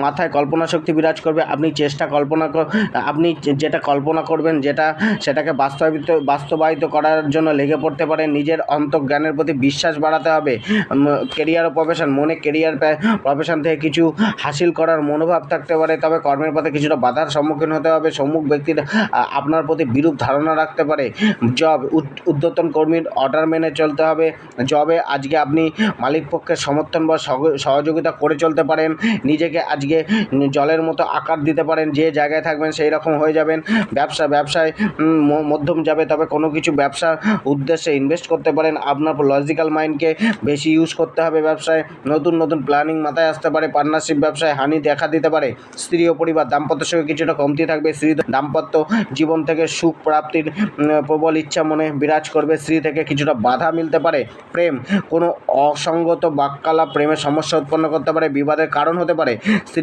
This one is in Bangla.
মাথায় কল্পনা শক্তি বিরাজ করবে। আপনি আপনি যেটা কল্পনা করবেন সেটাকে বাস্তবায়িত করার জন্য লেগে পড়তে পারেন। নিজের অন্তর্জ্ঞানের প্রতি বিশ্বাস বাড়াতে হবে। কেরিয়ার ও প্রফেশন, প্রফেশন থেকে কিছু হাসিল করার মনোভাব থাকতে পারে, তবে কর্মের পথে কিছুটা বাধার সম্মুখীন হতে হবে। সম্মুখ ব্যক্তিরা আপনার প্রতি বিরূপ ধারণা রাখতে পারে। জব, ঊর্ধ্বতন কর্মীর অর্ডার মেনে চলতে হবে। জবে আজকে আপনি মালিক পক্ষের সমর্থন বা সহযোগিতা করে চলতে পারেন। নিজেকে আজকে জলের মতো আকার দিতে পারেন, যে জায়গায় থাকবেন সেই রকম হয়ে যাবেন। ব্যবসায় মধ্যম যাবে, তবে কোনো কিছু ব্যবসার উদ্দেশ্যে ইনভেস্ট করতে পারেন। আপনার লজিক্যাল মাইন্ডকে বেশি ইউজ করতে হবে। ব্যবসায় নতুন প্ল্যানিং মাথায় আসতে পারে। পার্টনারশিপ ব্যবসায় হানি দেখা দিতে পারে। স্ত্রী ও পরিবার, দাম্পত্যের সঙ্গে কিছুটা কমতি থাকবে। দাম্পত্য জীবন থেকে সুখ প্রাপ্তির প্রবল ইচ্ছা মনে বিরাজ করবে। স্ত্রী থেকে কিছুটা বাধা মিলতে পারে। প্রেম, কোনো অসঙ্গত বাক্যালাপ প্রেমের সমস্যা উৎপন্ন করতে পারে, বিবাদের কারণ হতে পারে।